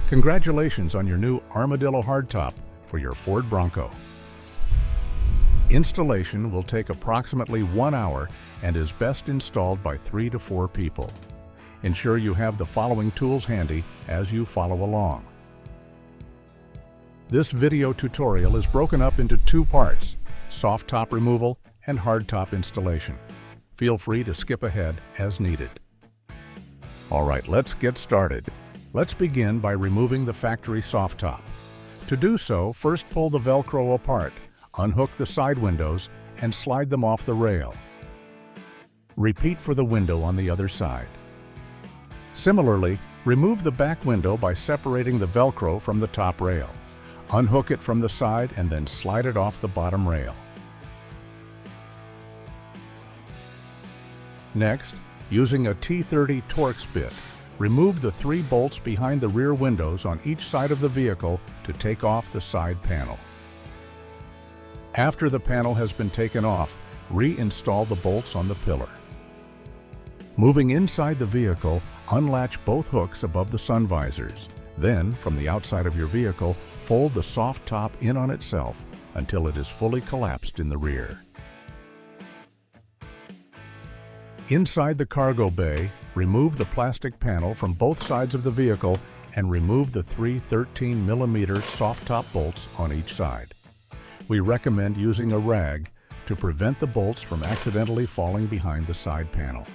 Congratulations on your new Armadillo Hardtop for your Ford Bronco. Installation will take approximately 1 hour and is best installed by 3 to 4 people. Ensure you have the following tools handy as you follow along. This video tutorial is broken up into 2 parts: soft top removal and hardtop installation. Feel free to skip ahead as needed. Alright, let's get started. Let's begin by removing the factory soft top. To do so, first pull the Velcro apart, unhook the side windows, and slide them off the rail. Repeat for the window on the other side. Similarly, remove the back window by separating the Velcro from the top rail. Unhook it from the side and then slide it off the bottom rail. Next, using a T30 Torx bit, remove the 3 bolts behind the rear windows on each side of the vehicle to take off the side panel. After the panel has been taken off, reinstall the bolts on the pillar. Moving inside the vehicle, unlatch both hooks above the sun visors. Then, from the outside of your vehicle, fold the soft top in on itself until it is fully collapsed in the rear. Inside the cargo bay, remove the plastic panel from both sides of the vehicle and remove the 3 13mm soft top bolts on each side. We recommend using a rag to prevent the bolts from accidentally falling behind the side panel.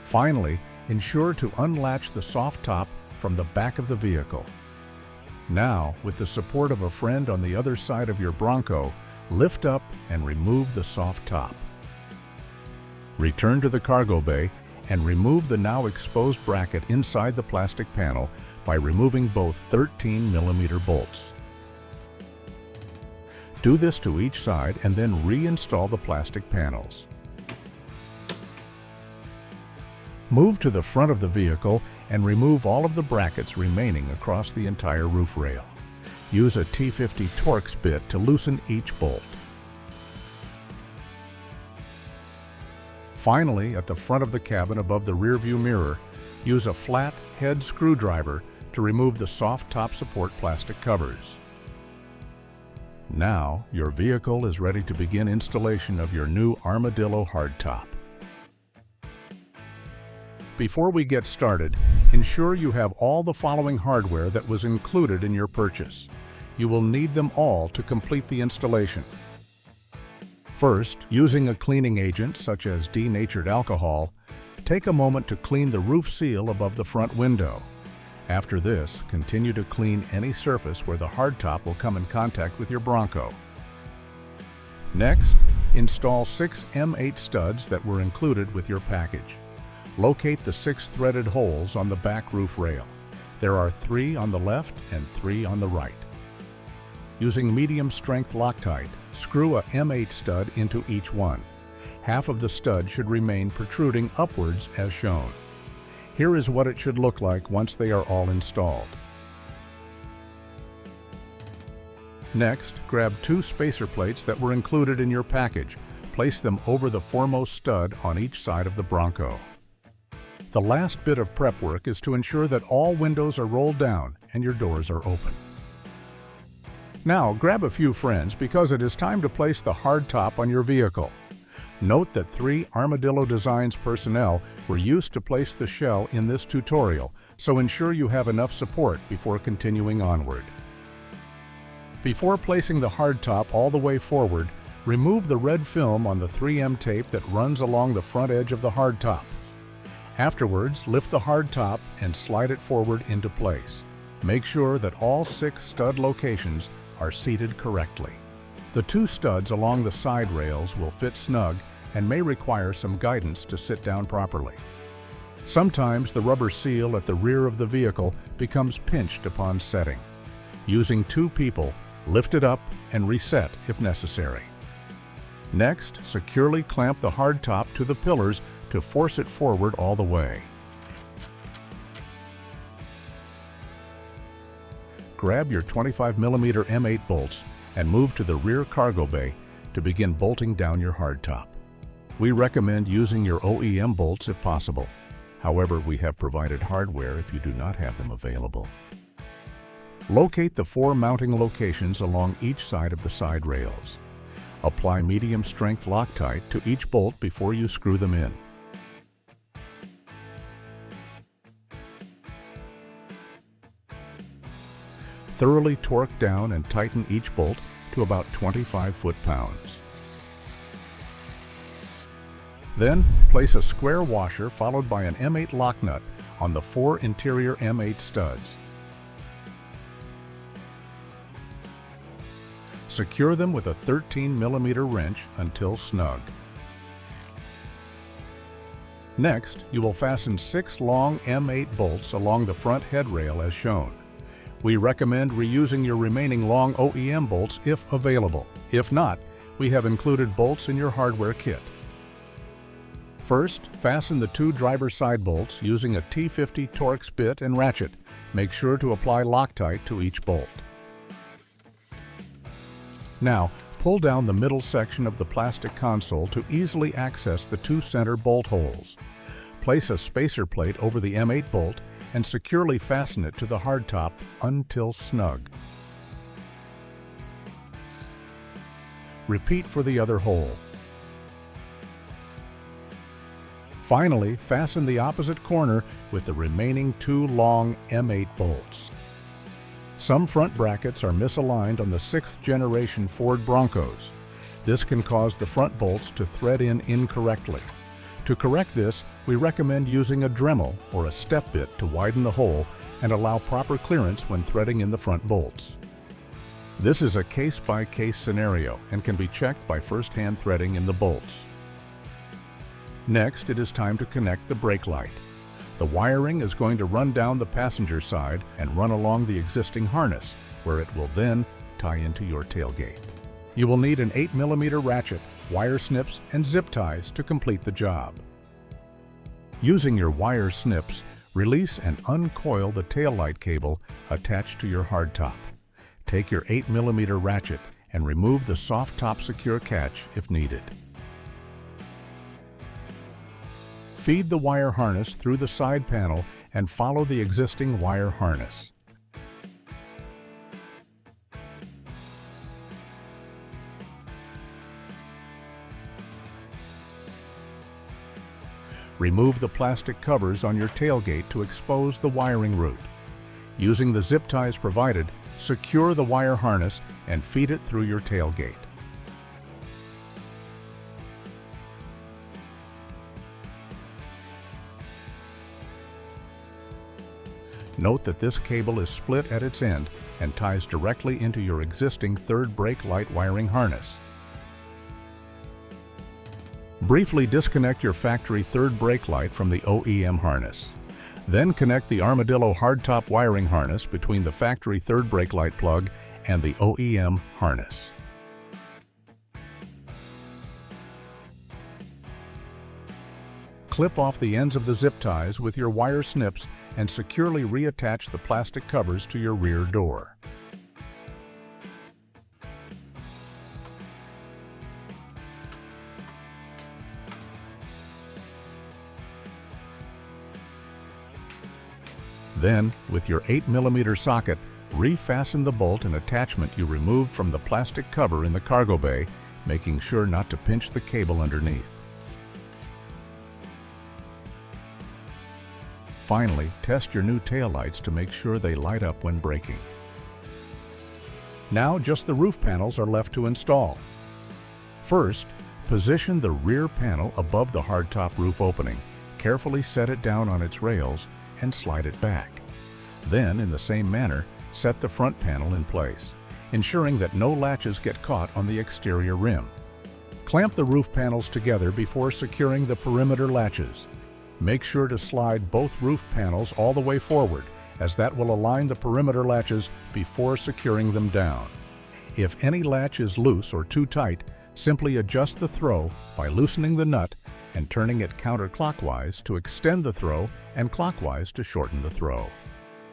Finally, ensure to unlatch the soft top from the back of the vehicle. Now, with the support of a friend on the other side of your Bronco, lift up and remove the soft top. Return to the cargo bay and remove the now exposed bracket inside the plastic panel by removing both 13mm bolts. Do this to each side and then reinstall the plastic panels. Move to the front of the vehicle and remove all of the brackets remaining across the entire roof rail. Use a T50 Torx bit to loosen each bolt. Finally, at the front of the cabin above the rear view mirror, use a flat head screwdriver to remove the soft top support plastic covers. Now, your vehicle is ready to begin installation of your new Armadillo Hardtop. Before we get started, ensure you have all the following hardware that was included in your purchase. You will need them all to complete the installation. First, using a cleaning agent such as denatured alcohol, take a moment to clean the roof seal above the front window. After this, continue to clean any surface where the hardtop will come in contact with your Bronco. Next, install 6 M8 studs that were included with your package. Locate the 6 threaded holes on the back roof rail. There are 3 on the left and 3 on the right. Using medium-strength Loctite, screw a M8 stud into each one. Half of the stud should remain protruding upwards as shown. Here is what it should look like once they are all installed. Next, grab 2 spacer plates that were included in your package. Place them over the foremost stud on each side of the Bronco. The last bit of prep work is to ensure that all windows are rolled down and your doors are open. Now, grab a few friends because it is time to place the hardtop on your vehicle. Note that 3 Armadillo Designs personnel were used to place the shell in this tutorial, so ensure you have enough support before continuing onward. Before placing the hardtop all the way forward, remove the red film on the 3M tape that runs along the front edge of the hardtop. Afterwards, lift the hardtop and slide it forward into place. Make sure that all 6 stud locations are seated correctly. The 2 studs along the side rails will fit snug and may require some guidance to sit down properly. Sometimes the rubber seal at the rear of the vehicle becomes pinched upon setting. Using 2 people, lift it up and reset if necessary. Next, securely clamp the hardtop to the pillars to force it forward all the way. Grab your 25mm M8 bolts and move to the rear cargo bay to begin bolting down your hardtop. We recommend using your OEM bolts if possible. However, we have provided hardware if you do not have them available. Locate the 4 mounting locations along each side of the side rails. Apply medium-strength Loctite to each bolt before you screw them in. Thoroughly torque down and tighten each bolt to about 25 foot-pounds. Then, place a square washer followed by an M8 lock nut on the 4 interior M8 studs. Secure them with a 13mm wrench until snug. Next, you will fasten 6 long M8 bolts along the front headrail as shown. We recommend reusing your remaining long OEM bolts if available. If not, we have included bolts in your hardware kit. First, fasten the 2 driver side bolts using a T50 Torx bit and ratchet. Make sure to apply Loctite to each bolt. Now, pull down the middle section of the plastic console to easily access the 2 center bolt holes. Place a spacer plate over the M8 bolt and securely fasten it to the hardtop until snug. Repeat for the other hole. Finally, fasten the opposite corner with the remaining 2 long M8 bolts. Some front brackets are misaligned on the 6th generation Ford Broncos. This can cause the front bolts to thread in incorrectly. To correct this, we recommend using a Dremel or a step bit to widen the hole and allow proper clearance when threading in the front bolts. This is a case-by-case scenario and can be checked by first-hand threading in the bolts. Next, it is time to connect the brake light. The wiring is going to run down the passenger side and run along the existing harness, where it will then tie into your tailgate. You will need an 8mm ratchet, wire snips, and zip ties to complete the job. Using your wire snips, release and uncoil the taillight cable attached to your hardtop. Take your 8mm ratchet and remove the soft top secure catch if needed. Feed the wire harness through the side panel and follow the existing wire harness. Remove the plastic covers on your tailgate to expose the wiring route. Using the zip ties provided, secure the wire harness and feed it through your tailgate. Note that this cable is split at its end and ties directly into your existing third brake light wiring harness. Briefly disconnect your factory third brake light from the OEM harness. Then connect the Armadillo Hardtop wiring harness between the factory third brake light plug and the OEM harness. Clip off the ends of the zip ties with your wire snips and securely reattach the plastic covers to your rear door. Then, with your 8mm socket, refasten the bolt and attachment you removed from the plastic cover in the cargo bay, making sure not to pinch the cable underneath. Finally, test your new taillights to make sure they light up when braking. Now just the roof panels are left to install. First, position the rear panel above the hardtop roof opening, carefully set it down on its rails, and slide it back. Then, in the same manner, set the front panel in place, ensuring that no latches get caught on the exterior rim. Clamp the roof panels together before securing the perimeter latches. Make sure to slide both roof panels all the way forward, as that will align the perimeter latches before securing them down. If any latch is loose or too tight, simply adjust the throw by loosening the nut and turning it counterclockwise to extend the throw and clockwise to shorten the throw.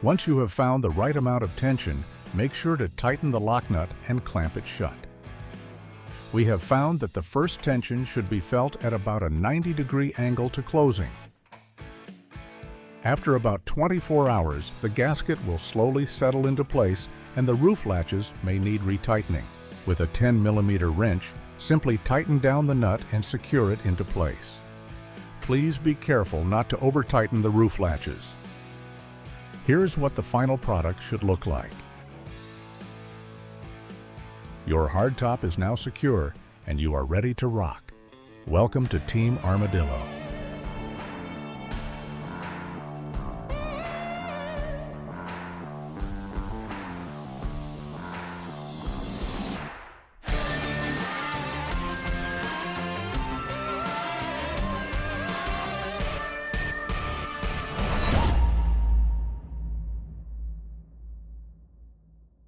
Once you have found the right amount of tension, make sure to tighten the lock nut and clamp it shut. We have found that the first tension should be felt at about a 90-degree angle to closing. After about 24 hours, the gasket will slowly settle into place and the roof latches may need retightening. With a 10mm wrench, simply tighten down the nut and secure it into place. Please be careful not to over-tighten the roof latches. Here's what the final product should look like. Your hardtop is now secure and you are ready to rock. Welcome to Team Armadillo.